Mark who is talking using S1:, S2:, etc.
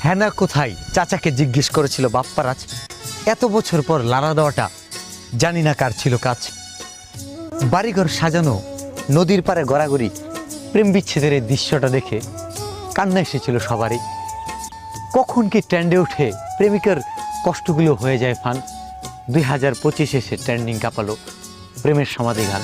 S1: হ্যানা কোথায় চাচাকে জিজ্ঞেস করেছিল বাপ্পারাজ। এত বছর পর লাড়া দেওয়াটা জানি না কার ছিল কাজ। বাড়িঘর সাজানো, নদীর পাড়ে গড়াগড়ি, প্রেম বিচ্ছেদের এই দৃশ্যটা দেখে কান্না এসেছিল সবারই। কখন কি ট্রেন্ডে উঠে প্রেমিকার কষ্টগুলো হয়ে যায় ফান। 2025 এসে ট্রেন্ডিং কাঁপালো প্রেমের সমাধি গান।